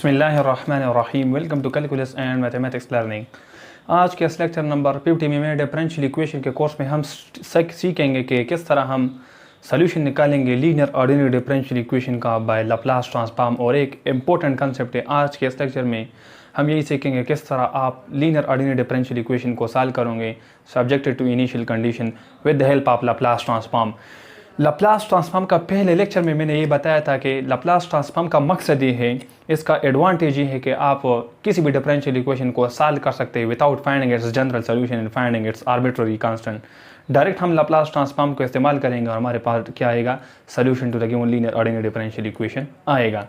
बिस्मिल्लाहिर्रहमानिर्रहीम। Welcome to calculus and mathematics learning. आज के इस लेक्चर नंबर 50 में डिफरेंशियल इक्वेशन के कोर्स में हम सीखेंगे कि किस तरह हम सोल्यूशन निकालेंगे लीनियर ऑर्डिनरी डिफरेंशियल इक्वेशन का बाय लाप्लास ट्रांसफॉर्म। और एक इम्पोर्टेंट कंसेप्ट है आज के इस लेक्चर में हम यही सीखेंगे किस तरह आप लीनियर ऑर्डिनरी डिफरेंशियल इक्वेशन को सॉल्व करोगे subjected to initial condition with the help of Laplace transform. Laplace transform का पहले लेक्चर में मैंने ये बताया था कि लाप्लास ट्रांसफॉर्म का मकसद ये है, इसका एडवांटेज ये है कि आप किसी भी डिफरेंशियल इक्वेशन को सॉल्व कर सकते हैं without finding its general solution and finding its arbitrary constant. Direct हम लाप्लास ट्रांसफॉर्म को इस्तेमाल करेंगे और हमारे पास क्या आएगा, solution to the given linear ordinary differential equation आएगा।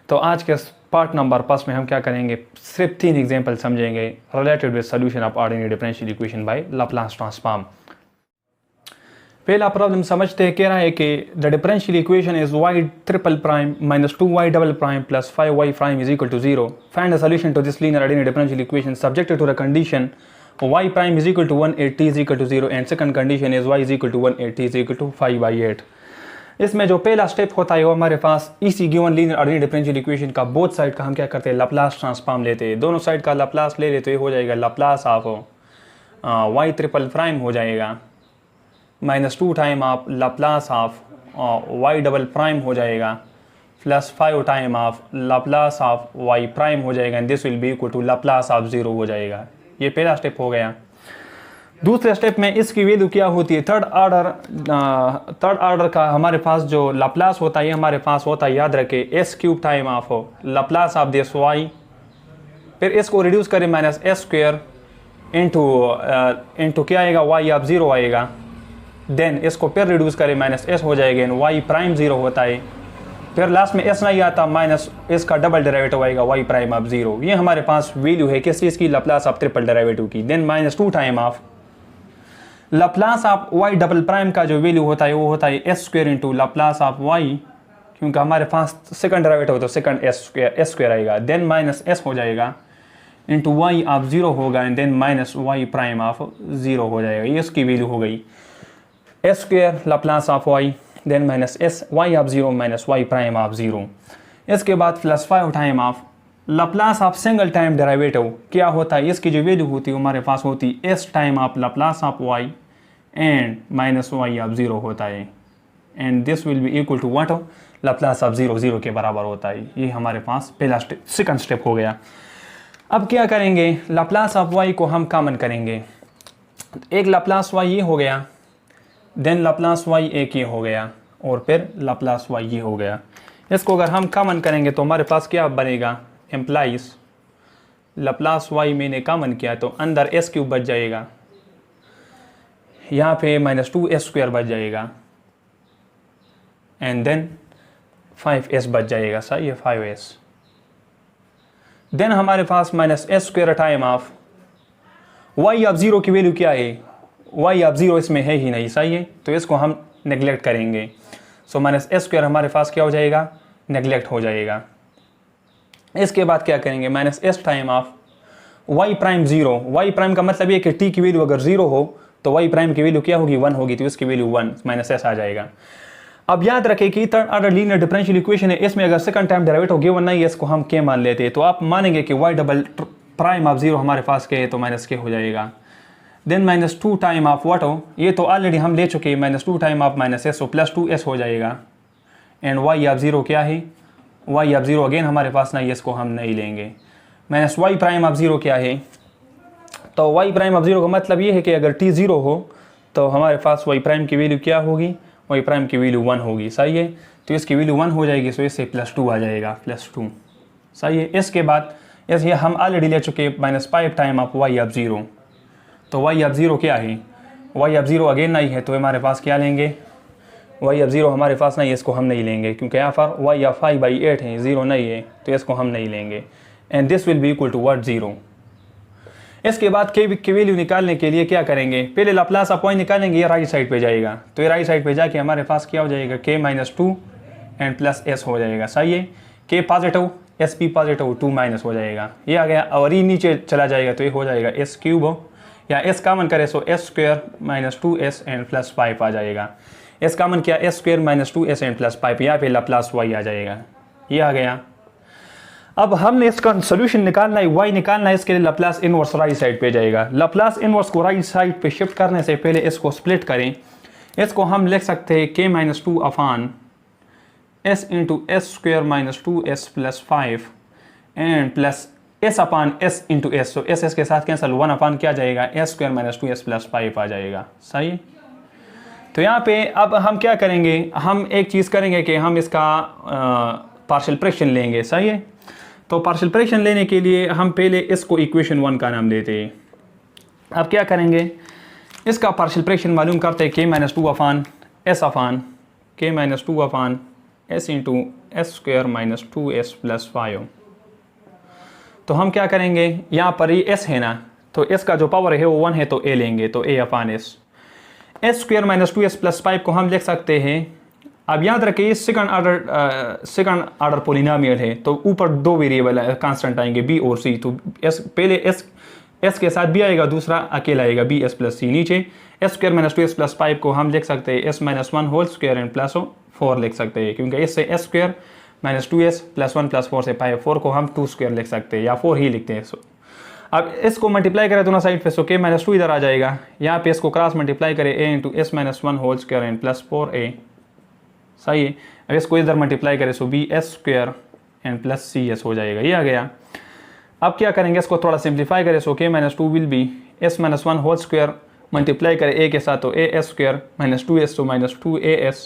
तो आज के पार्ट नंबर 5 में हम क्या करेंगे, सिर्फ 3 एग्जाम्पल समझेंगे related with solution of ordinary differential equation by Laplace transform. पहला प्रॉब्लम समझते हैं, कह रहा है कि the differential equation is y triple prime minus 2y double prime plus 5y prime is equal to 0। Find the solution to this linear ordinary differential equation subjected to the condition y prime is equal to 1 8 t is equal to 0 and second condition is y is equal to 1 8 t is equal to 5/8। इसमें जो पहला step होता है वो हमारे पास इसी given linear ordinary differential equation का both side का हम क्या करते हैं, लाप्लास ट्रांसफॉर्म लेते हैं। दोनों साइड का लाप्लास ले लेते हो जाएगा Laplace of y triple prime हो जाएगा minus 2 time of Laplace of y double prime हो जाएगा plus 5 time of Laplace of y prime हो जाएगा and this will be equal to Laplace of 0 हो जाएगा। ये पहला स्टेप हो गया। दूसरे स्टेप में इसकी वैल्यू क्या होती है, थर्ड ऑर्डर का हमारे पास जो लाप्लास होता है हमारे पास होता है, याद रखे s³ time of Laplace of this y, फिर इसको रिड्यूस करें माइनस s² इंटू क्या आएगा, y ऑफ 0 आएगा। देन इसको फिर रिड्यूस करें माइनस s हो जाएगा एंड y प्राइम 0 होता है। फिर लास्ट में s नहीं आता, माइनस इसका डबल डेरिवेटिव आएगा y प्राइम ऑफ 0। ये हमारे पास वैल्यू है किस चीज़ की, लाप्लास ऑफ ट्रिपल डेरिवेटिव की। Then minus 2 time of Laplace of y double prime का जो वैल्यू होता है वो होता है s² into Laplace of y, क्योंकि हमारे पास सेकंड डेरिवेटिव तो सेकंड s² आएगा। देन माइनस s हो जाएगा इंटू y ऑफ 0 होगा and then minus y prime of 0 हो जाएगा। ये इसकी वैल्यू हो गई s² Laplace of y then minus s y of 0 minus y prime of 0। इसके बाद plus 5 time of Laplace of single time derivative क्या होता है, इसकी जो वैल्यू होती है हमारे पास होती है s time of Laplace of y and minus y of 0 होता है and this will be equal to what, Laplace of 0 0 के बराबर होता है। ये हमारे पास पहला सेकंड स्टेप हो गया। अब क्या करेंगे, लाप्लास ऑफ y को हम कॉमन करेंगे। एक लाप्लास y ये हो गया, देन लाप्लास y एक ये हो गया और फिर लाप्लास y ये हो गया। इसको अगर हम कॉमन करेंगे तो हमारे पास क्या बनेगा, एम्प्लाइज लाप्लास y मैंने कॉमन किया तो अंदर s³ बच जाएगा, यहाँ पे माइनस 2s² बच जाएगा एंड देन 5s बच जाएगा। सही है, 5s। देन हमारे पास minus s² time of y of 0 की वैल्यू क्या है, y ऑफ 0 इसमें है ही नहीं, सही है, तो इसको हम नेगलेक्ट करेंगे। सो माइनस s² हमारे पास क्या हो जाएगा, नेगलेक्ट हो जाएगा। इसके बाद क्या करेंगे, minus s time of y prime 0। y prime का मतलब ये कि t की वैल्यू अगर 0 हो तो y प्राइम की वैल्यू क्या होगी, 1 होगी, तो इसकी वैल्यू 1 माइनस s आ जाएगा। अब याद रखें कि third order linear differential equation है, इसमें अगर सेकंड टाइम डेरिवेटिव गिवन नहीं है इसको हम k मान लेते हैं, तो आप मानेंगे कि y डबल प्राइम ऑफ 0 हमारे पास k है तो माइनस k हो जाएगा। Then minus 2 time of what हो, ये तो ऑलरेडी हम ले चुके हैं, minus 2 time of minus s हो प्लस 2s हो जाएगा एंड y ऑफ 0 क्या है, y ऑफ 0 अगेन हमारे पास नहीं है, इसको हम नहीं लेंगे। माइनस y प्राइम ऑफ 0 क्या है, तो y प्राइम ऑफ 0 का मतलब ये है कि अगर t 0 हो तो हमारे पास y प्राइम की वैल्यू क्या होगी, y प्राइम की वैल्यू 1 होगी, सही है, तो इसकी वैल्यू 1 हो जाएगी, सो इससे प्लस 2 आ जाएगा, प्लस 2, सही है। इसके बाद ये हम ऑलरेडी ले चुके minus 5 time of y of 0, तो y ऑफ 0 क्या है, y ऑफ 0 अगेन नहीं है तो हमारे पास क्या लेंगे, y ऑफ 0 हमारे पास नहीं है, इसको हम नहीं लेंगे क्योंकि यहाँ पर y ऑफ 5/8 है, 0 नहीं है, तो इसको हम नहीं लेंगे and this will be equal to what, 0। इसके बाद k की वैल्यू निकालने के लिए क्या करेंगे, पहले लाप्लास ऑफ y निकालेंगे, ये राइट साइड पे जाएगा, तो ये राइट साइड पे जाके हमारे पास क्या हो जाएगा, k minus 2 and plus s हो जाएगा, सही है। k पॉजिटिव s भी पॉजिटिव 2 माइनस हो जाएगा, ये आ गया और ये नीचे चला जाएगा तो ये हो जाएगा s³ या s कॉमन करे सो s² minus 2s and plus 5 आ जाएगा। s कॉमन किया s² minus 2s and plus 5, यहाँ पे लाप्लास y आ जाएगा, ये आ गया। अब हमने इसका सोल्यूशन निकालना है, y निकालना है, इसके लिए लैप्लास इनवर्स राइट साइड पे जाएगा। लैप्लास इनवर्स को राइट साइड पे शिफ्ट करने से पहले इसको स्प्लिट करें। इसको हम लिख सकते हैं k-2 upon s into S square minus 2s plus 5 and plus s upon s into S. तो s के साथ कैंसिल, 1 अपान क्या जाएगा, s square minus 2s plus 5 आ जाएगा। सही। तो यहाँ पे अब हम क्या करेंगे, हम एक चीज़ करेंगे कि हम इसका पार्शियल फ्रैक्शन लेंगे। सही है। तो पार्शियल फ्रैक्शन लेने के लिए हम पहले इसको इक्वेशन 1 का नाम देते हैं। अब क्या करेंगे, इसका पार्शियल फ्रैक्शन मालूम करते हैं k-2 अपान k-2 अपान s into S square minus 2s plus 5। तो हम क्या करेंगे, यहाँ पर ये s है ना, तो s का जो पावर है वो 1 है, तो a लेंगे, तो a upon s square minus 2s plus 5 को हम लिख सकते हैं। अब याद रखिए सेकंड ऑर्डर पोलिनोमियल है, तो ऊपर दो वेरिएबल कांस्टेंट आएंगे b और c। तो s पहले s के साथ b आएगा, दूसरा अकेला आएगा b s प्लस c। नीचे s square minus 2s plus 5 को हम लिख सकते हैं s minus 1 whole square and plus 4 लिख सकते हैं, क्योंकि इससे s square minus 2s plus 1 plus 4 से 4 को हम 2 स्क्वेयर लिख सकते हैं, या 4 ही लिखते हैं। अब इसको मल्टीप्लाई करें दोनों साइड पे, सो k-2 इधर आ जाएगा, यहाँ पे इसको क्रॉस मल्टीप्लाई करें a into s minus 1 whole square and plus 4a। सही है। अब इसको इधर मल्टीप्लाई करें, so b s square and plus cs हो जाएगा, ये आ गया। अब क्या करेंगे, इसको थोड़ा सिंप्लीफाई करें, so k-2 will be s minus 1 whole square multiply करें a के साथ, तो a s square minus 2s तो minus 2as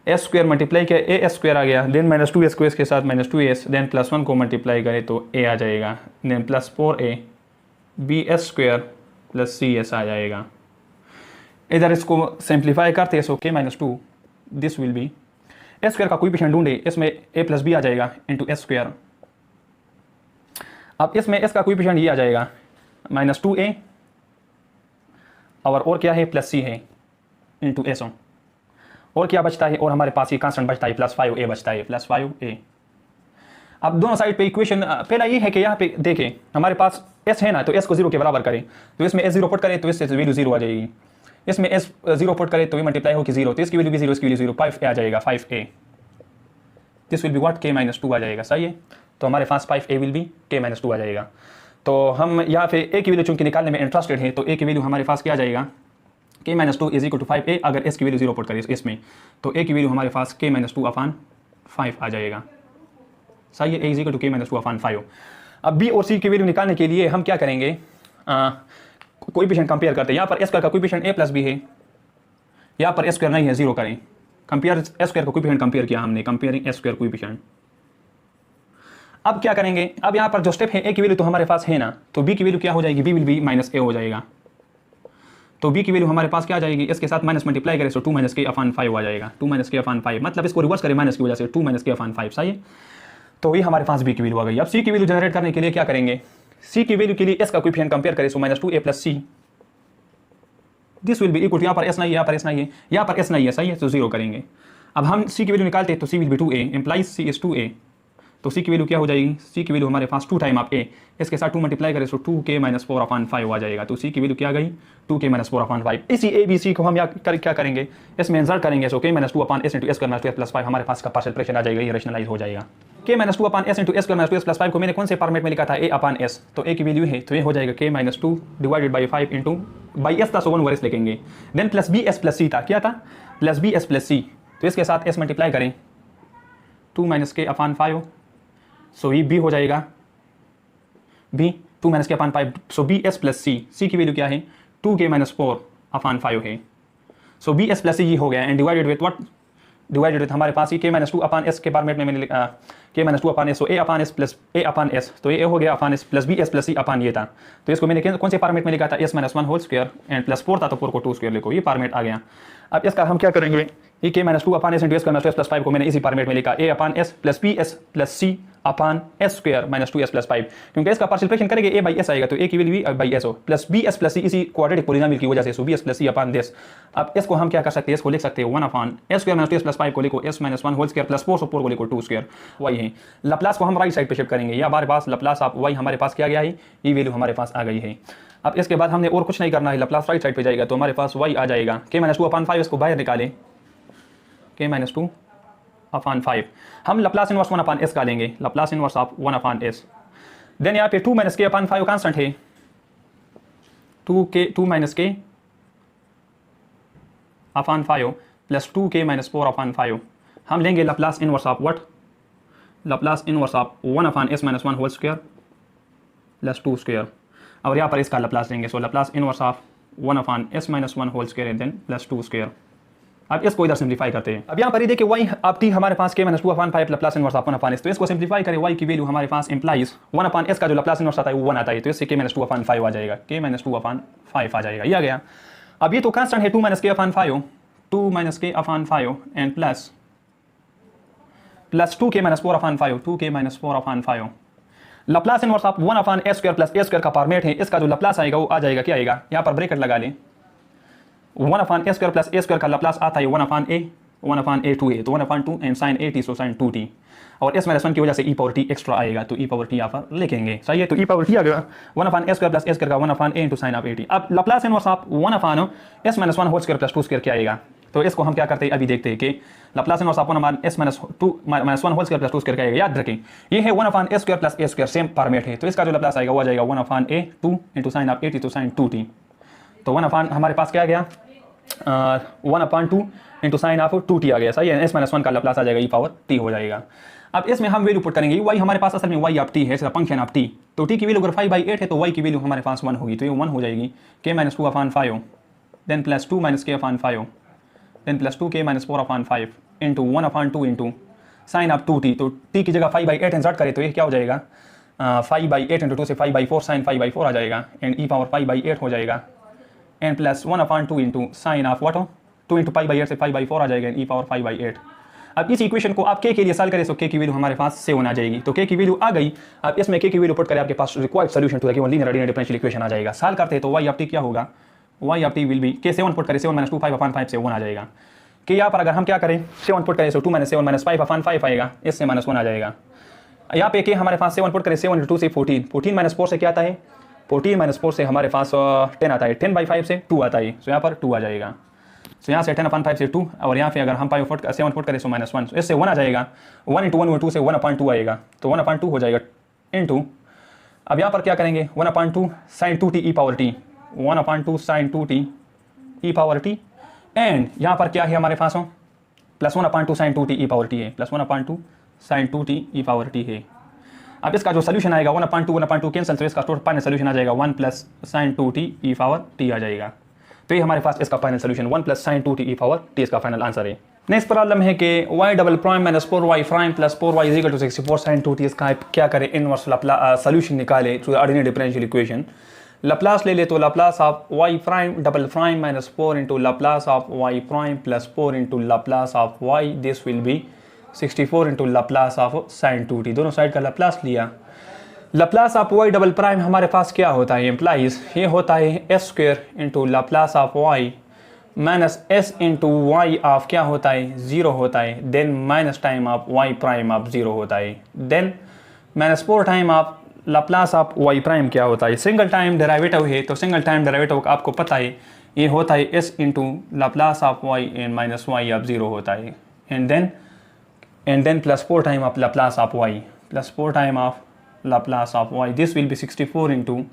s square multiply किया a s स्क्वेयर आ गया, देन माइनस 2s को इसके साथ माइनस 2as, देन प्लस 1 को मल्टीप्लाई करें तो a आ जाएगा, then plus 4a b s square plus cs आ जाएगा। इधर इसको सिंप्लीफाई करते हैं, so k-2 this will be s square का कोएफिशिएंट ढूंढे, इसमें a प्लस b आ जाएगा इंटू s स्क्वेयर। अब इसमें s का कोएफिशिएंट ये आ जाएगा माइनस 2a और क्या है, प्लस c है इंटू s, और क्या बचता है, और हमारे पास ये कांस्टेंट बचता है प्लस 5a बचता है, प्लस 5a। अब दोनों साइड पे इक्वेशन पहला ये है कि यहाँ पे देखें हमारे पास s है ना, तो s को 0 के बराबर करें, तो इसमें s 0 पुट करें तो इससे वैल्यू 0 आ जाएगी, इसमें s 0 पुट करें तो ये मल्टीप्लाई होगी 0, तो इसकी वैल्यू भी 0, इसकी वैल्यू 0, 5a आ जाएगा, 5a this will be what, k-2 आ जाएगा। सही है। तो हमारे पास 5a विल बी k-2 आ जाएगा। तो हम यहाँ पे a की वैल्यू चूंकि निकालने में इंटरेस्टेड है, तो a की वैल्यू हमारे पास क्या आ जाएगा, k-2 is equal to 5a। अगर s की वैल्यू 0 पुट करें इसमें, तो a की वैल्यू हमारे पास k-2 अपान 5 आ जाएगा। सही है। a is equal to k-2 upon 5। अब b और c की वैल्यू निकालने के लिए हम क्या करेंगे, कोएफिशिएंट कंपेयर करते हैं। यहाँ पर s का कोएफिशिएंट a प्लस b है, यहाँ पर s स्क्वायर नहीं है, 0 करें, कंपेयर s स्क्वायर का कोएफिशिएंट कंपेयर किया हमने, कंपेयरिंग s स्क्वायर कोएफिशिएंट। अब क्या करेंगे, अब यहाँ पर जो स्टेप है a की वैल्यू तो हमारे पास है ना, तो b की वैल्यू क्या हो जाएगी, b will be minus a हो जाएगा। तो b की वैल्यू हमारे पास क्या आ जाएगी, इसके साथ माइनस मल्टीप्लाई करें तो 2 माइनस k अपान 5 आ जाएगा, 2 माइनस k अपान 5, मतलब इसको रिवर्स करें माइनस की वजह से, 2 माइनस k अपान 5। सही है। तो ये हमारे पास b की वैल्यू आ गई। अब c की वैल्यू जनरेट करने के लिए क्या करेंगे, c की वैल्यू के लिए s का कोएफिशिएंट कंपेयर करें, so minus 2a plus c this will be equal to, यहाँ पर s नहीं है, यहाँ पर s नहीं है, यहाँ पर s नहीं है। सही है। तो 0 करेंगे। अब हम c की वैल्यू निकालते हैं, तो c will be 2a implies c is 2a। तो c की वैल्यू क्या हो जाएगी, c की वैल्यू हमारे पास 2 टाइम आप a, इसके साथ 2 मल्टीप्लाई करें, सो 2k-4 अपान 5 आ जाएगा। तो c की वैल्यू क्या गई, 2k-4 अपान 5। इसी a b c को हम क्या करेंगे, इसमें इंसर्ट करेंगे, सो k-2 अपान s into s square minus 2s plus 5 हमारे पास का पार्शियल फ्रैक्शन आ जाएगा, ये रैशनलाइज हो जाएगा। k-2 अपान s into s square minus 2s plus 5 को मैंने कौन से फॉर्मेट में लिखा था, a अपान s, तो a की वैल्यू है, तो ये हो जाएगा k-2 divided by 5 into by s था, सो 1 ओवर s लिखेंगे, then plus b s plus c था, क्या था, plus b s plus c, तो इसके साथ s मल्टीप्लाई करें 2 माइनस k अपान 5, सो ये b हो जाएगा, b 2 माइनस के अपान 5, सो बी एस प्लस सी, सी की वैल्यू क्या है 2k-4 अपान 5 है, सो बी एस प्लस सी ये हो गया, and divided with what, divided with हमारे पास ये k-2 अपान एस के फॉर्मेट में मैंने k-2 upon S, so a upon S plus a upon S, तो ये हो गया upon S plus B S plus C upon ये था, तो इसको मैंने कौन से फॉर्मेट में लिखा था, s-1 whole square and plus 4 था, तो 4 को 2 स्क्वायर लिखो, ये फॉर्मेट आ गया। अब इसका हम क्या करेंगे, ये k-2 upon S into S square minus plus 5 को मैंने इसी फॉर्मेट में लिखा, a upon S plus B S plus C upon S square minus 2s plus 5, क्योंकि इसका पार्शियल फ्रैक्शन करेंगे a बाई एस आएगा, तो a की वैल्यू b बाई एस हो plus B S plus C, इसी क्वाड्रेटिक पॉलिनोमियल की वजह से, so B S plus C upon this. अब इसको हम क्या कर सकते हैं, इसको लिख सकते हैं 1 upon S square minus 2s plus 5 को लिखो s-1 होल स्क्वायर प्लस 4, सो 4 को लिखो 2 स्क्वायर, वही है। लप्लास को हम राइट साइड पे शिफ्ट करेंगे, या हमारे पास लप्लास आप y हमारे पास क्या गया है, ये वैल्यू हमारे पास आ गई है। अब इसके बाद हमने और कुछ नहीं करना है, लप्लास राइट साइड पे जाएगा, तो हमारे पास y आ जाएगा k-2 अपान 5, इसको बाहर निकालें, k-2 अपॉन 5। हम लप्लास इनवर्स 1 अपॉन एस का लेंगे, Laplace inverse of 1 upon s. Then यहाँ पे 2 माइनस के अपॉन 5 कांस्टेंट है, 2 माइनस के upon 5 plus 2k minus 4 upon 5। हम लेंगे Laplace inverse of what, Laplace inverse of 1 upon S minus 1 whole square plus 2 square, और यहाँ पर इसका लप्लास लेंगे। So Laplace inverse of 1 upon S minus 1 whole square then plus 2 square. अब इसको इधर सिंप्लीफाई करते हैं। अब यहाँ पर ये देखिए y अब t हमारे पास k minus 2 upon 5 Laplace inverse of 1 upon s, तो इसको सिंप्लीफाई करें y की वैल्यू हमारे पास इंप्लाइज 1 अपॉन s का जो लप्लास इनवर्स आता है वो 1 आता है, तो इससे k माइनस 2 अपॉन 5 आ जाएगा, k माइनस 2 अपॉन 5 आ जाएगा, ये आ गया। अब ये तो कांस्टेंट है 2 minus k upon 5, 2 minus k upon 5 and plus 2k minus 4 upon 5, 2k minus 4 upon 5। Laplace inverse of 1 upon s square plus a square का फॉर्मेट है, इसका जो लप्लास आएगा वो आ जाएगा, क्या आएगा, यहाँ पर ब्रैकेट लगा लें, 1 upon s square plus a square का लप्लास आता है 1 अपॉन a 2a, तो 1 upon 2 and sine a t, so sine 2t, और s माइनस 1 की वजह से e पावर t एक्स्ट्रा आएगा, तो e पावर t यहाँ पर लिखेंगे, सही है। तो e पावर t आ गया 1 upon s square plus a square का 1 upon a into sine of a t। अब Laplace inverse of 1 upon s minus 1 whole square plus 2 square क्या आएगा, तो इसको हम क्या करते हैं अभी देखते हैं कि Laplace inverse of 1 upon s minus 2 minus 1 whole square plus 2 square क्या आएगा। याद रखें ये है 1 upon s square plus a square, same format है, तो इसका जो लप्लास आएगा वो आ जाएगा 1 upon a 2 into sine of a t, तो साइन 2t, तो 1 अपॉन हमारे पास क्या आ गया 1 upon 2 into sine of 2t आ गया, सही है। s माइनस 1 का लप्लास आ जाएगा e पावर t हो जाएगा। अब इसमें हम वैल्यू पुट करेंगे, y हमारे पास असल में y ऑफ t है, इसका फंक्शन ऑफ t, तो t की वैल्यू अगर 5/8 है तो y की वैल्यू हमारे पास 1 होगी, तो ये 1 हो जाएगी, k minus 2 upon 5 then plus 2 minus k upon 5 then plus 2k minus 4 upon 5 into 1 upon 2 into sine of 2t, तो t की जगह 5/8 इंसर्ट करें तो ये क्या हो जाएगा 5/8 इंटू 2 से 5/4 साइन 5/4 आ जाएगा एंड e पावर 5/8 हो जाएगा and plus 1 upon 2 into sine of what 2 into 5/8 से 5/4 आ जाएगा एंड e पावर 5/8। अब इस इक्वेशन को आप k के लिए सॉल्व करें तो k की वैल्यू हमारे पास 7 आ जाएगी, तो k की वैल्यू आ गई। अब इसमें k की वैल्यू पुट करें आपके पास required solution to the given linear ordinary differential equation आ जाएगा। सॉल्व करते हैं तो y ऑफ t क्या होगा, y of t will B k 7 put करें 7 माइनस 2 5 अपॉन 5 से 1 आ जाएगा, कि यहाँ पर अगर हम क्या करें 7 पुट करें तो 2 माइनस 7 माइनस 5 अपॉन 5 आएगा, इससे माइनस 1 आ जाएगा। यहाँ पे k हमारे पास 7 पुट करें 7 इंटू 2 से 14, 14 माइनस 4 से क्या आता है 14 माइनस 4 से हमारे पास 10 आता है, 10/5 से 2 आता है, सो यहाँ पर 2 आ जाएगा। सो यहाँ से 10 अपॉन 5 से 2, और यहाँ पे अगर हम 7 पुट करें तो माइनस 1, इससे 1 आ जाएगा, 1 इंटू 1 2 से 1 अपॉन 2 आएगा, तो 1 अपॉन 2 हो जाएगा इंटू, अब यहाँ पर क्या करेंगे 1 upon 2 sine 2t e power t, 1 upon 2 sine 2t e power t and यहाँ पर क्या है हमारे पास हो plus 1 upon 2 sine 2t e power t है, plus 1 upon 2 sine 2t e power t है। अब इसका जो सोल्यूशन आएगा 1 अपॉन 2 कैंसिल, तो इसका फाइनल सोल्यूशन आ जाएगा 1 plus sine 2t e power t आ जाएगा, तो ये हमारे पास इसका final solution 1 plus sine 2t e power t इसका फाइनल आंसर है। नेक्स्ट प्रॉब्लम है कि y double prime minus 4y prime plus 4y is equal to 64 sine 2t, इसका क्या करें इनवर्स सोल्यूशन निकाले to ordinary differential equation. Laplace ले ले तो Laplace of y prime double prime minus 4 into Laplace of y prime plus 4 into Laplace of y, this will be 64 into Laplace of sine 2t, दोनों side का Laplace लिया। Laplace of y double prime हमारे पास क्या होता है employees, ये होता है s square into Laplace of y minus s into y of क्या होता है 0 होता है, then minus time of y prime of 0 होता है, then minus 4 time of Laplace of y prime क्या होता है, सिंगल टाइम डेरिवेटिव है, तो सिंगल टाइम डेरिवेटिव आपको पता है ये होता है s into Laplace of y and minus y of 0 होता है and then plus 4 time of Laplace of y plus 4 time of Laplace of y, this will be 64 into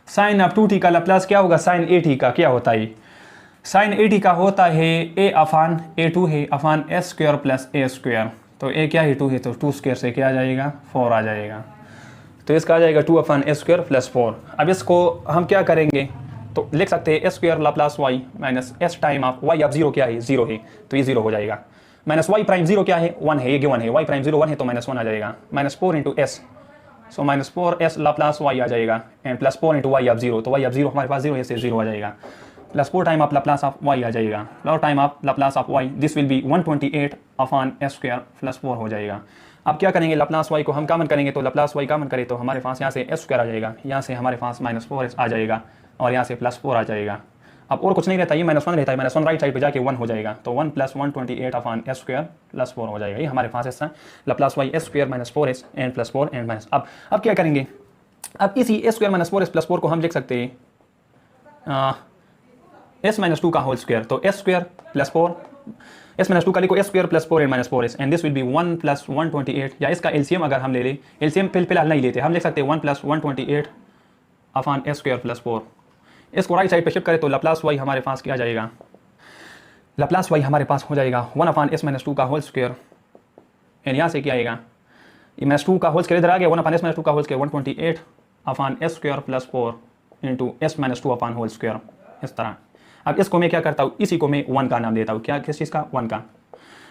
sine of 2t का Laplace क्या होगा sign a t का क्या होता है, sign a t का होता है a अफान a2 है upon s square plus a square, तो a क्या है 2 है तो 2 स्क्वायर से क्या आ जाएगा 4 आ जाएगा, तो इसका आ जाएगा 2 अफान s स्क्वायर प्लस 4। अब इसको हम क्या करेंगे तो लिख सकते हैं s square Laplace y minus s time of y of 0 क्या है 0 है, तो ये 0 हो जाएगा, माइनस y प्राइम 0 क्या है 1 है, ये गिवन है y प्राइम 0 1 है तो माइनस 1 आ जाएगा, minus 4 into s, so minus 4s Laplace y आ जाएगा and plus 4 into y of 0, तो y ऑफ 0 हमारे पास 0 है से 0 आ जाएगा, plus 4 time of Laplace of y आ जाएगा, और time of Laplace of y, this will be 128 upon s square plus 4 हो जाएगा। अब क्या करेंगे लप्लास y को हम कॉमन करेंगे, तो लप्लास y कॉमन करें तो हमारे पास यहाँ से s स्क्वायर आ जाएगा, यहाँ से हमारे पास माइनस 4s आ जाएगा और यहाँ से प्लस 4 आ जाएगा। अब और कुछ नहीं रहता, ये माइनस 1 रहता है, माइनस 1 राइट साइड पे जाके 1 हो जाएगा, तो 1 plus 128 upon s square plus 4 हो जाएगा, ये हमारे पास ऐसा Laplace y s square minus 4s and plus 4 and minus. अब क्या करेंगे, अब इसी s square minus 4s plus 4 को हम लिख सकते हैं s माइनस 2 का होल स्क्वायर, तो s square plus 4 S minus two का लिखो s square plus 4 n minus 4 s and this will be 1 plus 128, या इसका एलसीएम अगर हम ले लें, एलसीएम फिलहाल नहीं लेते, हम लिख सकते हैं 1 plus 128 upon S square plus 4। इसको राइट साइड पे शिफ्ट करें तो लप्लास वाई हमारे पास क्या जाएगा, लप्लास वाई हमारे पास हो जाएगा 1 अपॉन एस माइनस टू का होल स्क्वायर, एंड यहाँ से क्या आएगा, माइनस टू का होल स्क्वायर इधर आ गया, 1 अपॉन एस माइनस टू का whole square 128 upon S square plus 4 into S minus two upon whole square, इस तरह। अब इसको मैं क्या करता हूँ, इसी को मैं 1 का नाम देता हूँ, क्या किस चीज़ का, 1 का।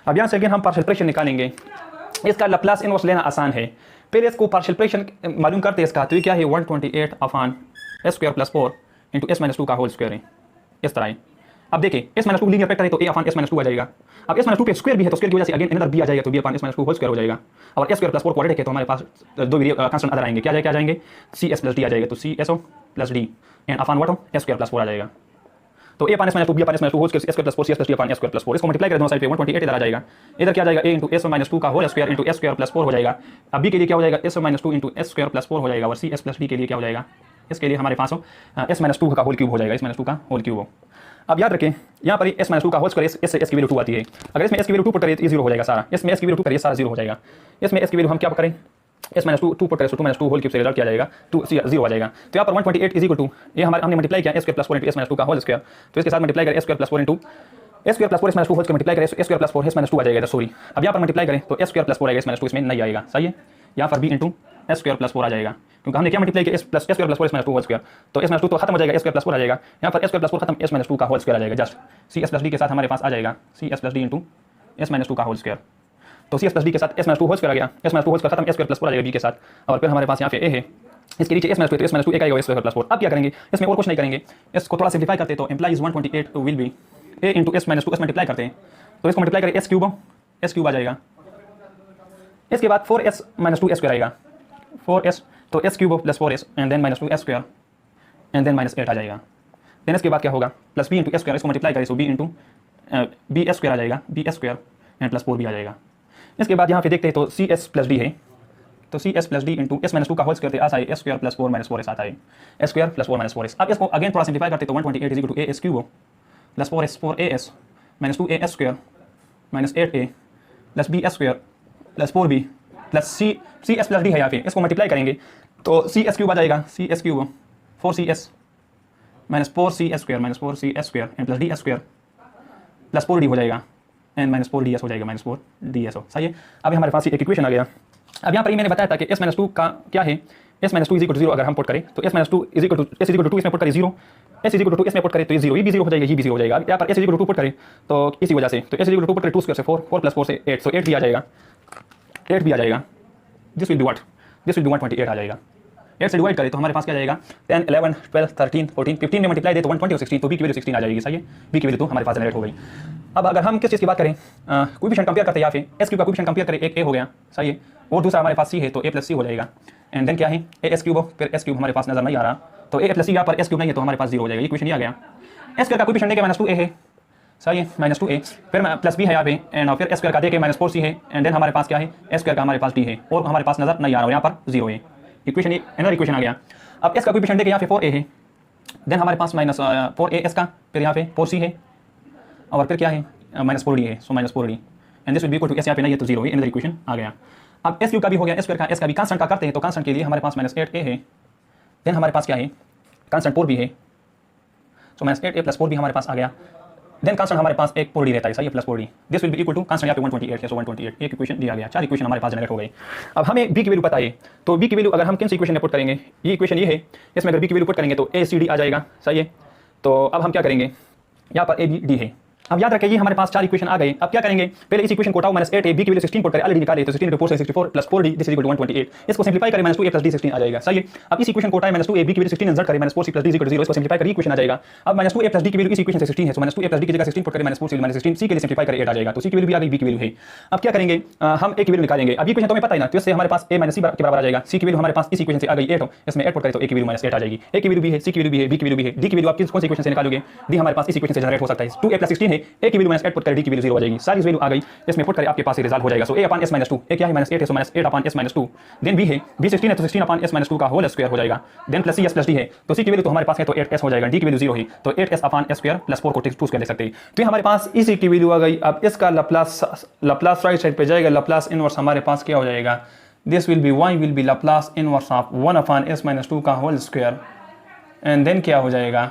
अब यहाँ से अगेन हम पार्शियल फ्रैक्शन निकालेंगे, इसका लप्लास इनवर्स लेना आसान है, पहले इसको पार्शियल फ्रैक्शन मालूम करते हैं इसका, तो ये क्या है 128 upon S square plus 4 into S minus two का होल स्क्वायर है, इस तरह है। अब देखिए S minus to linear factor है तो A upon S minus to आ जाएगा। अब एस माइनस टू पे स्क्वायर भी है तो स्क्वायर की वजह से अगेन अनदर बी आ जाएगा, तो b upon S minus two whole square हो जाएगा। और एस स्क्वायर प्लस 4 क्वाड्रेटिक है तो हमारे पास दो कांस्टेंट अदर आएंगे, क्या जाएंगे सी एस प्लस डी आ जाएगा, तो सी S O plus D and upon what हो एस स्क्वायर प्लस 4 आ जाएगा। तो A upon S minus two B upon S minus two whole square S square plus 4 C S plus D upon S square plus 4, इसको multiply करें दोनों side पे 128 इधर आ जाएगा, इधर क्या जाएगा a into S minus two का whole square into S square plus 4 हो जाएगा। अब बी के लिए क्या हो जाएगा S minus two into S square plus 4 हो जाएगा, और सी एस प्लस डी के लिए क्या हो जाएगा, इसके लिए हमारे पास हो एस माइनस टू का होल क्यूब हो जाएगा, एस माइनस टू का होल क्यूब हो। अब याद रखें यहाँ पर एस माइनस टू का होल स्क्वायर एस से एस की वैल्यू 2 आती है, अगर इसमें एस की वैल्यू 2 पुट करें तो ये 0 हो जाएगा सारा, इसमें एस की वैल्यू 2 करिए सारा 0 हो जाएगा। इसमें एस की वैल्यू हम क्या करें, एस माइनस टू पुट करें तो 2 माइनस 2 होल क्यूब से रिजल्ट किया जाएगा 2 0 आ जाएगा। तो यहाँ पर 128 इज इक्वल टू ये हमने मल्टीप्लाई किया S square plus 4 into S minus two का होल स्क्वायर, तो इसके साथ मल्टीप्लाई करें S square plus 4 into S square plus 4 S minus two whole square multiply करें S square plus 4 S minus 2 आ जाएगा, सॉरी। अब यहाँ पर मल्टीप्लाई करें तो एस स्क्वायर प्लस 4 आएगा, एस माइनस 2 इसमें नहीं आएगा, सही है। यहाँ पर b into S square plus 4 आ जाएगा, क्योंकि हमने क्या मल्टीप्लाई किया S square plus 4 S minus 2 whole square, तो एस माइनस 2 तो खत्म हो जाएगा, एस स्क्वायर प्लस 4 आ जाएगा। यहाँ पर एस स्क्वायर प्लस 4 खत्म, एस माइनस 2 का होल स्क्वायर आ जाएगा, just c S plus d के साथ हमारे पास आ जाएगा c S plus d into S minus 2 का होल स्क्वायर, तो सी एस प्लस डी के साथ एस माइनस 2 होल स्क्वायर आ गया, एस माइनस 2 होल स्क्वायर खत्म, एस स्क्वायर प्लस 4 आ जाएगा बी के साथ, और फिर हमारे पास यहाँ पे ए है, इसके नीचे एस माइनस 2 तो एस माइनस 2 एक आएगा एस स्क्वायर प्लस 4। अब क्या करेंगे, इसमें और कुछ नहीं करेंगे, इसको थोड़ा सिंप्लीफाई करते तो implies 128 will be a into S minus 2 s multiply करते हैं तो इसको मल्टीप्लाई करें एस क्यूब आ जाएगा, इसके बाद 4s माइनस 2 एस स्क्वायर आएगा 4s, तो S cube plus 4s and then minus 2 S square and then minus 8 आ जाएगा। देन इसके बाद क्या होगा plus B into S square, इसको मल्टीप्लाई करें तो B into B S square आ जाएगा, B S square and plus 4 भी आ जाएगा। इसके बाद यहाँ पे देखते हैं तो सी एस प्लस डी है, तो C S plus d into S minus 2 का होल स्क्वायर आता है एस स्क्वायर प्लस 4 माइनस 4 आता है s square plus 4 minus 4 s. अब इसको अगेन थोड़ा सिंप्लीफाई करते तो 128 is equal to a s cube plus 4s 4as minus 2a s square minus 8a plus B S square plus 4b plus c S plus d है, यहाँ पे इसको multiply करेंगे तो सी एस क्यूब आ जाएगा, c s cube 4cs minus 4cs square minus 4cs square and plus d s square plus 4d हो जाएगा एंड माइनस 4ds हो जाएगा, माइनस 4ds हो, सही है। अब हमारे पास एक इक्वेशन आ गया। अब यहाँ पर मैंने बताया था कि एस माइनस 2 का क्या है, s minus 2 is equal to 0 अगर हम पुट करें तो s minus 2 is equal to s is equal to 2 इसमें पुट करें 0, एस इज इक्वल टू 2 इसमें पुट करें तो ये 0, ये भी 0 हो जाएगा, ये भी 0 हो जाएगा। अब यहाँ पर s is equal to 2 put करें तो इसी वजह से, तो s is equal to 2 put करें 2 स्क्वायर से 4, 4 प्लस 4 से 8, सो 8 भी आ जाएगा, 8 भी आ जाएगा। This will be what, this will be 128 आ जाएगा। 8 से डिवाइड करें तो हमारे पास क्या जाएगा 10 11 12 13 14 15 में मल्टीप्लाई दे तो 120 और 16, तो बी की वैल्यू 16 आ जाएगी, सही है। बी की वैल्यू तो हमारे पास जनरेट हो गई। अब अगर हम किस चीज़ की बात करें, कोएफिशिएंट कंपेयर करते हैं, यहाँ पे एस क्यूब का कोएफिशिएंट कंपेयर करें, एक ए हो गया, सही है, और दूसरा हमारे पास सी है तो ए प्लस सी हो जाएगा एंड देन क्या है ए एस क्यूब, फिर एस क्यूब हमारे पास नजर नहीं आ रहा तो ए प्लस सी, यहाँ पर एस क्यूब नहीं है तो हमारे पास 0 हो जाएगा, ये क्वेश्चन ही आ गया। एस स्क्वायर का कोएफिशिएंट देके माइनस 2a है, सही है, माइनस 2a, फिर प्लस बी है यहाँ पे एंड फिर एस स्क्वायर का देके माइनस 4c है एंड देन हमारे पास क्या है एस स्क्वायर का हमारे पास d है और हमारे पास नजर नहीं आ रहा, यहाँ पर 0 है, इक्वेशन अनदर इक्वेशन आ गया। अब एस का कोएफिशिएंट देके यहाँ पे 4a है, देन हमारे पास माइनस 4as का, फिर यहाँ पे 4c है और फिर क्या है माइनस 4d है, so minus 4d and this will be equal to s, यहाँ पे नहीं है तो 0 है, अनदर इक्वेशन आ गया। अब एस क्यूब का भी हो गया, एस स्क्वायर का, एस का भी कांस्टेंट का करते हैं तो कांस्टेंट के लिए हमारे पास माइनस 8a है, देन हमारे पास क्या है कांस्टेंट 4b है, so minus 8a plus 4b हमारे पास आ गया, देन कांस्टेंट हमारे पास एक 4d रहता है, सही है, plus 4d, this will be equal to constant यहाँ पे 128 है, सो 128 एक इक्वेशन दिया गया, 4 इक्वेशन हमारे पास जनरेट हो गई। अब हमें b की वैल्यू पता है तो b की वैल्यू अगर हम किन इक्वेशन में पुट करेंगे, ये इक्वेशन ये है, इसमें अगर b की वैल्यू पुट करेंगे तो a c d आ जाएगा, सही है। तो अब हम क्या करेंगे, यहाँ पर a b d है। अब याद रखिए ये हमारे पास 4 इक्वेशन आ गए। अब क्या करेंगे, पहले इस इक्वेशन को उठाओ, माइनस 8a, b की वैल्यू 16 पुट करें, ऑलरेडी निकाले तो 16 4 से 64 plus 4d this is equal to 128, इसको सिंप्लीफाई करें माइनस 2a प्लस d 16 आ जाएगा, सही है। अब इस इक्वेशन को उठाएं, माइनस 2a b की वैल्यू 16 इंसर्ट करें, minus 4c plus d is equal to 0, इसको सिंप्लीफाई करें, इक्वेशन आ जाएगा। अब माइनस 2a प्लस d की वैल्यू इस इक्वेशन से 16 है, तो माइनस 2a प्लस d की जगह 16 पुट करें, माइनस 4c माइनस 16, c के लिए सिंप्लीफाई करें 8 आ जाएगा, तो c की वैल्यू भी आ गई, b की वैल्यू है। अब क्या करेंगे, हम a की वैल्यू निकालेंगे। अब ये इक्वेशन तो हमें पता है ना, तो इससे हमारे पास a माइनस c के बराबर आ जाएगा, c की वैल्यू हमारे पास इस इक्वेशन से आ गई 8, इसमें 8 पुट करें तो a की वैल्यू माइनस 8 आ जाएगी, a की वैल्यू भी है, c की वैल्यू भी है, b की वैल्यू भी है, d की वैल्यू आप किस कौन से इक्वेशन से निकालोगे, d हमारे पास इस इक्वेशन से जनरेट हो सकता है, 2a प्लस 16 है ए की वैल्यू -8 पुट करें, डी की वैल्यू 0 हो जाएगी, सारी वैल्यू आ गई, इसमें पुट करें, आपके पास रिजल्ट हो जाएगा। सो a/s-2, ए क्या है -8 है, सो -8/s-2, देन b है, b 16 है तो 16/s-2 का होल स्क्वायर हो जाएगा, then plus c s plus d है, तो c की वैल्यू तो हमारे पास है तो 8s हो जाएगा, d की वैल्यू 0 है तो 8s/s² प्लस 4 को 2 स्क्वायर लिख सकते हैं। तो हमारे पास इसी की वैल्यू आ गई। अब इसका लप्लास राइट साइड पे जाएगा, लप्लास इनवर्स हमारे पास क्या हो जाएगा, this will B y will B Laplace inverse of 1/s-2 का होल स्क्वायर, एंड देन क्या हो जाएगा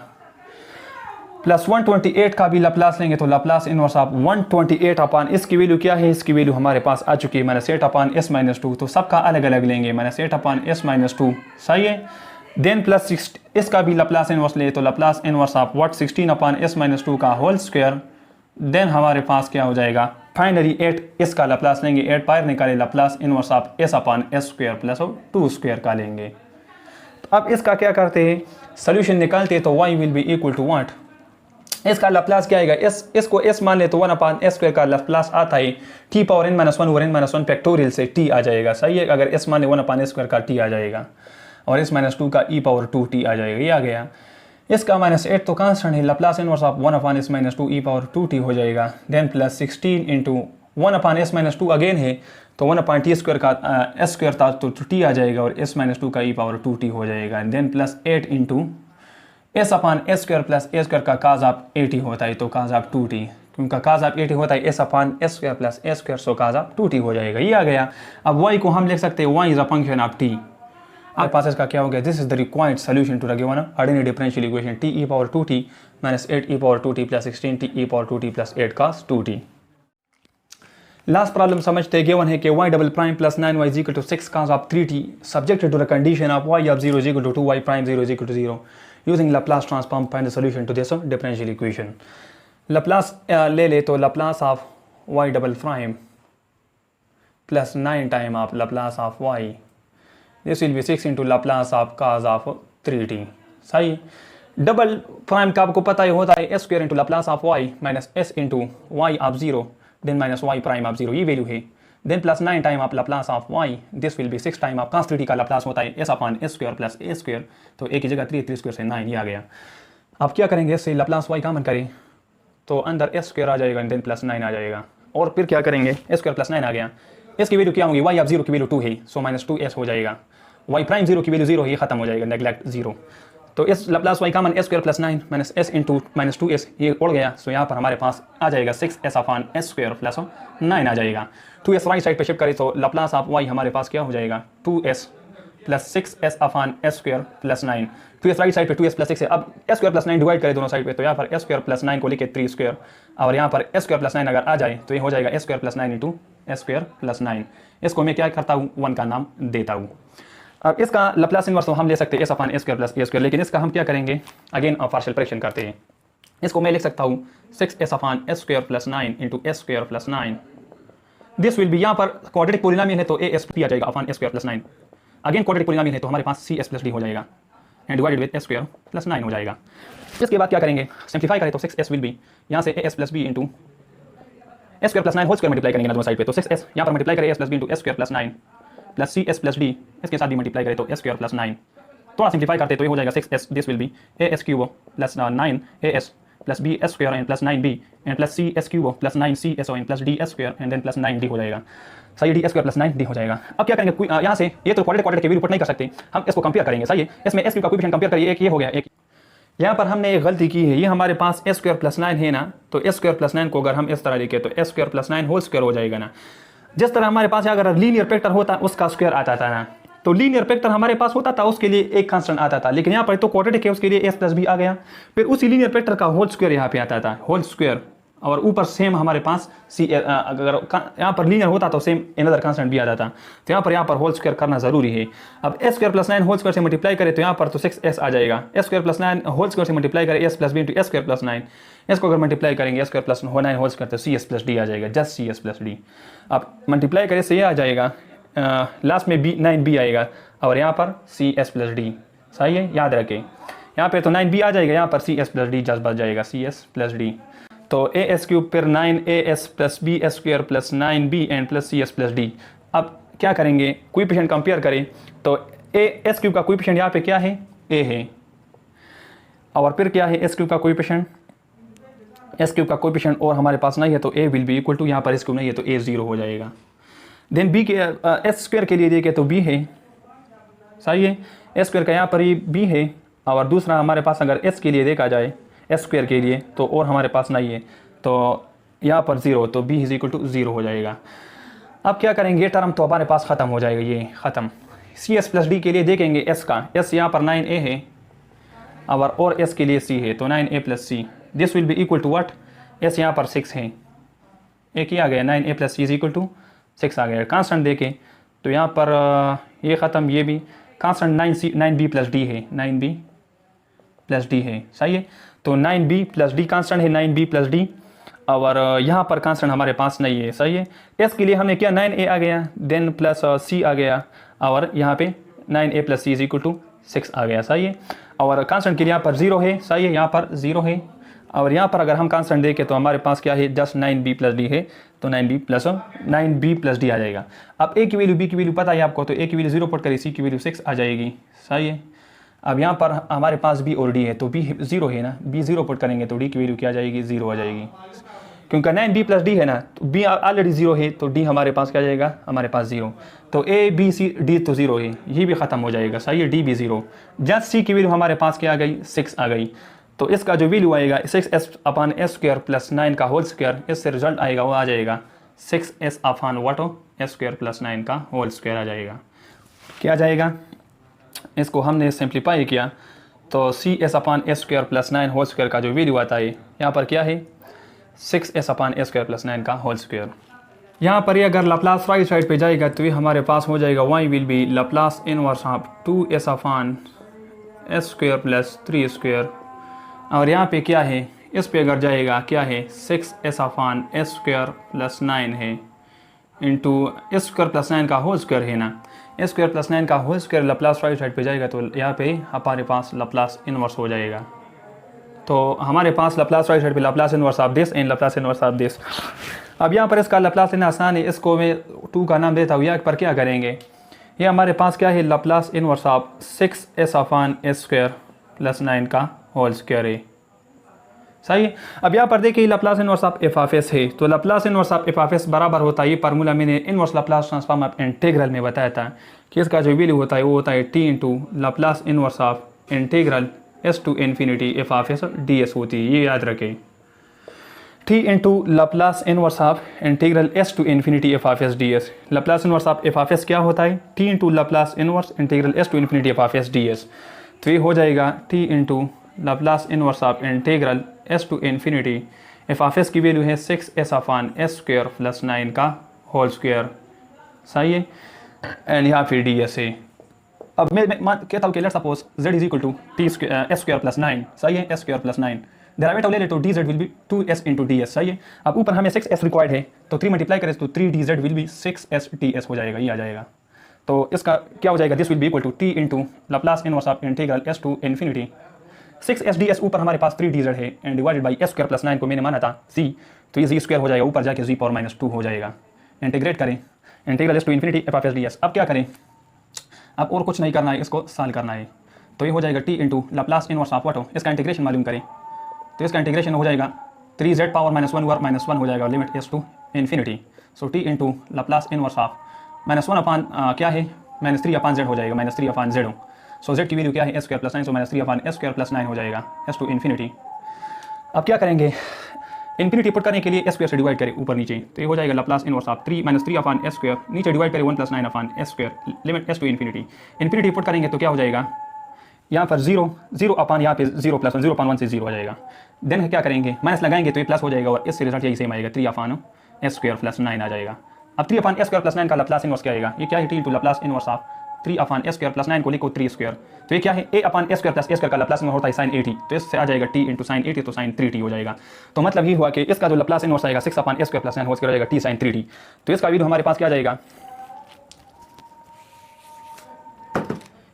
प्लस 128 का भी लप्लास लेंगे तो लप्लास इनवर्स ऑफ 128 अपान इसकी वैल्यू क्या है, इसकी वैल्यू हमारे पास आ चुकी है -8/s-2, तो सबका अलग अलग लेंगे -8/s-2, सही है। देन प्लस 6 इसका भी लप्लास इनवर्स ले तो लप्लास इनवर्स ऑफ 16/s-2 का होल स्क्वायर, देन हमारे पास क्या हो जाएगा फाइनली 8 इसका लप्लास लेंगे, 8 बाहर निकाले, Laplace inverse of s/s² plus 2 square का लेंगे। तो अब इसका क्या करते हैं, सोल्यूशन निकालते हैं, तो y will be equal to what, इसका लप्लास क्या आएगा, इसको s मान ले तो 1/s² का लप्लास आता है t power n-1 over n-1 factorial से t आ जाएगा, सही है। अगर s मान ले 1/s² का t आ जाएगा और s-2 का e पावर 2t आ जाएगा, ये आ गया। इसका -8 तो कांस्टेंट है, Laplace inverse of 1/s-2 e power 2t हो जाएगा, then plus 16 into 1/s-2 again है तो 1/t² का s² था तो t आ जाएगा और s-2 का e पावर 2t हो जाएगा, then plus 8 into s/s² plus a² का cos ऑफ 80 होता है तो cos ऑफ 2t, क्योंकि cos ऑफ 80 होता है s/s² plus a² so cos of 2t हो जाएगा, ये आ गया। अब y को हम लिख सकते हैं y is a function of t। आपके पास इसका क्या हो गया, this is the required solution to the given ordinary differential equation t e power 2t -8 e power 2t plus 16 t e power 2t plus 8 cos 2t। Last problem समझते हैं, given है कि y double prime plus 9y is equal to 6 cos of 3t subjected to the condition of y of 0 is equal to 2y prime 0 is equal to 0 using Laplace transform find the solution to this differential equation. Laplace ले ले तो Laplace of y double prime plus 9 time of Laplace of y, this will be 6 into Laplace of cos of 3t, सही। Double prime का आपको पता ही होता है s² into Laplace of y minus s into y of 0 then minus y prime of 0, ये value है, then plus 9 time of Laplace of y, this will be 6 time of cos 3t का Laplace होता है s/s² plus a², तो a की जगह 3 से 9, ये आ गया। अब क्या करेंगे, इससे लप्लास y कॉमन करें तो अंदर s² आ जाएगा, देन प्लस 9 आ जाएगा, और फिर क्या करेंगे s² प्लस 9 आ गया, इसकी वैल्यू क्या होगी, y ऑफ 0 की वैल्यू 2 है सो -2s हो जाएगा, y प्राइम 0 की वैल्यू 0 है, ये खत्म हो जाएगा, नेग्लेक्ट 0, तो इस Laplace y common s² plus 9 minus s into -2s ये उड़ गया, सो यहाँ पर हमारे पास आ जाएगा 6s/s² प्लस 9 आ जाएगा। 2s राइट साइड पे शिफ्ट करें तो लप्लास ऑफ y हमारे पास क्या हो जाएगा 2s plus 6s/s² plus 9, 2s right side पे 2s प्लस 6 है। अब s² प्लस 9 डिवाइड करें दोनों साइड पे तो यहाँ पर s² प्लस 9 को लेके 3² और यहाँ पर s² प्लस 9 अगर आ जाए तो ये हो जाएगा s² plus 9 into s² plus 9। इसको मैं क्या करता हूँ, 1 का नाम देता हूँ। अब इसका लप्लास इनवर्स तो हम ले सकते हैं s/s² प्लस a², लेकिन इसका हम क्या करेंगे, अगेन पार्शियल फ्रैक्शन करते हैं, इसको मैं लिख सकता हूँ 6s/s² plus 9 into s² plus 9, this will B, यहाँ पर क्वाड्रेटिक पोलिनोमियल है तो a/s आ जाएगा upon s² plus 9, again quadratic polynomial है तो हमारे पास cs प्लस d हो जाएगा and divided with s² plus 9 हो जाएगा। इसके बाद क्या करेंगे, सिंप्लीफाई करें तो 6s विल बी, यहाँ से as plus b into s² plus 9 whole square multiply करेंगे ना दोनों साइड पे, तो 6s यहाँ पर मल्टीप्लाई करें s plus b into s² plus 9 plus cs plus d, इसके साथ भी मल्टीप्लाई करें तो s² प्लस 9, थोड़ा सिंप्लीफाई करते तो ये हो जाएगा 6s, this will be as³ plus 9as plus b(s² and plus 9b and plus cs³ plus 9cs and plus d(s² and then plus 9d हो जाएगा, सही, d(s² प्लस 9d हो जाएगा। अब क्या करेंगे, यहाँ से ये तो क्वाड्रेटिक की वैल्यू पुट नहीं कर सकते, हम इसको कंपेयर करेंगे, सही है, इसमें s³ का कोएफिशिएंट कंपेयर करिए, एक ये हो गया, एक यहाँ पर हमने एक गलती की है, ये हमारे पास s² प्लस 9 है ना, तो s² प्लस 9 को अगर हम इस तरह लिखे तो s² प्लस 9 होल स्क्वायर हो जाएगा ना, जिस तरह हमारे पास अगर लीनियर फैक्टर होता उसका स्क्वायर आता था ना, तो लीनियर फैक्टर हमारे पास होता था उसके लिए एक कांस्टेंट आता था, लेकिन यहाँ पर तो क्वाड्रेटिक है उसके लिए s प्लस b आ गया, फिर उसी लीनियर फैक्टर का होल स्क्वायर यहाँ पे आता था, होल स्क्वायर, और ऊपर सेम हमारे पास अगर यहाँ पर लीनियर होता तो सेम अनदर कांस्टेंट भी आता था, तो यहाँ पर होल स्क्वायर करना जरूरी है। अब s² प्लस 9 होल स्क्वायर से मल्टीप्लाई करें तो यहाँ पर तो 6s आ जाएगा, s² प्लस 9 होल स्क्वायर से मल्टीप्लाई करें s plus b into s² plus 9, इसको अगर मल्टीप्लाई करेंगे s² प्लस 9 होल स्क्वायर तो cs प्लस d आ जाएगा, जस्ट cs प्लस d। अब मल्टीप्लाई करें से ये आ जाएगा, लास्ट में 9b आएगा और यहाँ पर cs प्लस d, सही है, याद रखें, यहाँ पे तो 9b आ जाएगा, यहाँ पर cs प्लस d जस्ट बच जाएगा, cs प्लस d, तो as³ फिर 9as plus b² plus 9b and plus cs plus d। अब क्या करेंगे, कोएफिशिएंट कंपेयर करें तो as³ का कोएफिशिएंट यहाँ पे क्या है, a है, और फिर क्या है s³ का कोएफिशिएंट एस क्यूब का कोएफिशिएंट और हमारे पास नहीं है तो ए विल बी इक्वल टू, यहाँ पर एस क्यूब नहीं है तो ए 0 हो जाएगा। देन बी के एस स्क्वायर के लिए देखें तो बी है, सही है, एस स्क्वायर का यहाँ पर ही बी है, और दूसरा हमारे पास अगर एस के लिए देखा जाए एस स्क्वायर के लिए तो और हमारे पास नहीं है तो यहाँ पर 0, तो बी इज इक्वल टू 0 हो जाएगा। अब क्या करेंगे, ये टर्म तो हमारे पास ख़त्म हो जाएगा, ये ख़त्म। सी एस प्लस डी के लिए देखेंगे एस का, एस यहाँ पर 9a है और एस के लिए सी है तो 9a plus c, this will be equal to what, s यहाँ पर 6 है, एक ही आ गया, 9a plus c is equal to 6 आ गया। कांस्टेंट देखें तो यहाँ पर ये ख़त्म, ये भी कांस्टेंट 9b प्लस डी है, 9b प्लस डी है, सही है। तो 9b प्लस डी कांस्टेंट है, 9b प्लस डी, और यहाँ पर कांस्टेंट हमारे पास नहीं है, सही है। एस के लिए हमने क्या 9a आ गया, देन प्लस सी आ गया, और यहाँ पे 9a plus c is equal to 6 आ गया, सही है। और कांस्टेंट के लिए यहाँ पर 0 है, सही है, यहाँ पर 0 है, और यहाँ पर अगर हम कांस्टेंट देखें तो हमारे पास क्या है, जस्ट 9b प्लस डी है, तो 9b प्लस डी आ जाएगा। अब a की वैल्यू b की वैल्यू पता है आपको, तो a की वैल्यू 0 पुट करिए, c की वैल्यू 6 आ जाएगी, सही है। अब यहाँ पर हमारे पास b और d है तो b 0 है ना, b 0 पुट करेंगे तो d की वैल्यू क्या आ जाएगी, 0 आ जाएगी, क्योंकि 9b प्लस डी है ना, तो b ऑलरेडी 0 है तो d हमारे पास क्या जाएगा, हमारे पास 0, तो a b c d तो 0 है, ये भी ख़त्म हो जाएगा, सही है, d भी 0। जस्ट c की वैल्यू हमारे पास क्या आ गई, 6 आ गई, तो इसका जो वैल्यू आएगा 6s upon S square plus 9 का होल स्क्वायर, इससे रिजल्ट आएगा वो आ जाएगा 6s अपॉन वाट एस स्क्वायर प्लस 9 का होल स्क्वायर आ जाएगा। क्या आ जाएगा, इसको हमने सिंप्लीफाई किया तो cs upon S square plus 9 whole square का जो वैल्यू आता है यहाँ पर क्या है, 6s upon S square plus 9 का होल स्क्वायर। यहाँ पर ये अगर लप्लास राइट साइड पे जाएगा तो ये हमारे पास हो जाएगा y will B Laplace inverse of 2s upon S square plus 3 square, और यहाँ पे क्या है, इस पे अगर जाएगा क्या है, 6s upon S square plus 9 है इंटू एस स्क्वायर प्लस 9 का होल स्क्वायर है ना, एस स्क्वायर प्लस 9 का whole square Laplace right side पे जाएगा तो यहाँ पे हमारे पास लप्लास इनवर्स हो जाएगा। तो हमारे पास लप्लास राइट साइड पे Laplace inverse of this and Laplace inverse of this. अब यहाँ पर इसका लप्लास लेना आसान है, इसको मैं 2 का नाम देता हूँ, यहाँ पर क्या करेंगे, ये हमारे पास क्या है, Laplace inverse of 6s upon S square plus 9 का होल स्क्वायर है, सही है। अब यहाँ पर देखिए Laplace inverse of f of S है, तो Laplace inverse of f of S बराबर होता है, ये फार्मूला मैंने inverse Laplace transform of integral में बताया था कि इसका जो वैल्यू होता है वो होता है t into Laplace inverse of integral s to infinity f of s d s होती है, ये याद रखें, t into Laplace inverse of integral s to infinity f of s d s. Laplace inverse of f of s क्या होता है, t into Laplace inverse integral s to infinity f of s d s, तो ये हो जाएगा t into Laplace inverse of integral s to infinity f of S की value है 6s upon S square plus 9 का whole square, सही है, and यहाँ फिर डी एस है। अब मैं कहता हूँ कि let's suppose z is equal to t square S square plus 9, सही है, एस स्क्वायर प्लस 9 डेरिवेटिव ले ले तो D Z will be 2s into D S, सही है। अब ऊपर हमें 6s रिक्वायर्ड है तो 3 मल्टीप्लाई करें तो 3 d Z will be 6s T S हो जाएगा, ये आ जाएगा। तो इसका क्या हो जाएगा, this will be equal to t into Laplace inverse of integral s to infinity 6s d s, ऊपर हमारे पास 3 डी जेड है and divided by s square plus 9 को मैंने माना था c, तो ये जी स्क्वायर हो जाएगा, ऊपर जाके जी पावर माइनस 2 हो जाएगा। इंटीग्रेट करें integral s to infinity f of s d s. अब क्या करें, अब और कुछ नहीं करना है, इसको सॉल्व करना है, तो ये हो जाएगा t into Laplace inverse of what, इसका इंटीग्रेशन मालूम करें तो इसका इंटीग्रेशन हो जाएगा 3z power minus 1 over minus 1 हो जाएगा, limit s to infinity, so t into Laplace inverse of minus 1 upon क्या है, माइनस 3 अपॉन z हो जाएगा, minus 3 upon z, so z की वैल्यू क्या है, s square plus 9, so minus 3 upon S square plus 9 हो जाएगा, s टू इन्फिनिटी। अब क्या करेंगे, इन्फिनिटी पुट करने के लिए एस स्क्वायर से डिवाइड करें ऊपर नीचे, तो ये हो जाएगा Laplace inverse of 3 minus 3 upon S square, नीचे डिवाइड करें 1 plus 9 upon S square, limit s to infinity. Infinity put करेंगे तो क्या हो जाएगा, यहाँ पर 0 अपॉन यहाँ पे 0 प्लस 1, 0 अपॉन 1 से 0 हो जाएगा। देन क्या करेंगे, माइनस लगाएंगे तो ये प्लस हो जाएगा और इससे रिजल्ट यही सेम आएगा, 3 अपॉन एस स्क्वायर प्लस 9 आ जाएगा। अब 3 अपॉन एस स्क्वायर प्लस 9 का लप्लास इनवर्स क्या आएगा, ये क्या है, t into Laplace inverse of 3 upon S square plus 9 को लिखो 3 स्क्वायर, तो ये क्या है, a upon S square plus S square का लप्लास इनवर्स होता है साइन 80, तो इससे आ जाएगा t इंटू साइन 80, तो साइन 3t हो जाएगा। तो मतलब ये हुआ कि इसका जो लप्लास इनवर्स आएगा 6 upon S square plus 9 whole square हो जाएगा t साइन 3t, तो इसका वैल्यू हमारे पास क्या जाएगा,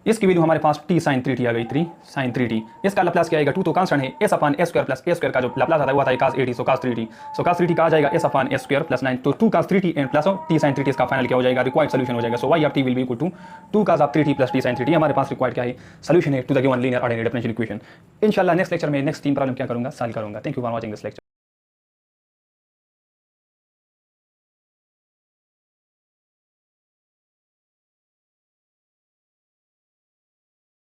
इसकी वैल्यू हमारे पास t साइन 3t आ गई, 3 साइन 3t। इसका लप्लास क्या आएगा, 2 तो कांस्टेंट है, s upon S square plus A square का जो लप्लास आता है वो आता है cos 80, सो cos 3t, सो cos 3t का आ जाएगा s upon S square plus 9, तो 2 cos 3t and plus t sine 3t इसका फाइनल क्या हो जाएगा, रिक्वायर्ड सॉल्यूशन हो जाएगा। So y of t will be equal to 2 cos of 3t plus t sine 3t, हमारे पास रिक्वायर्ड क्या है, सॉल्यूशन है to the given linear ordinary differential equation. इंशाल्लाह नेक्स्ट लेक्चर में नेक्स्ट 3 प्रॉब्लम क्या करूंगा, सॉल्व करूंगा। Thank you for watching this lecture.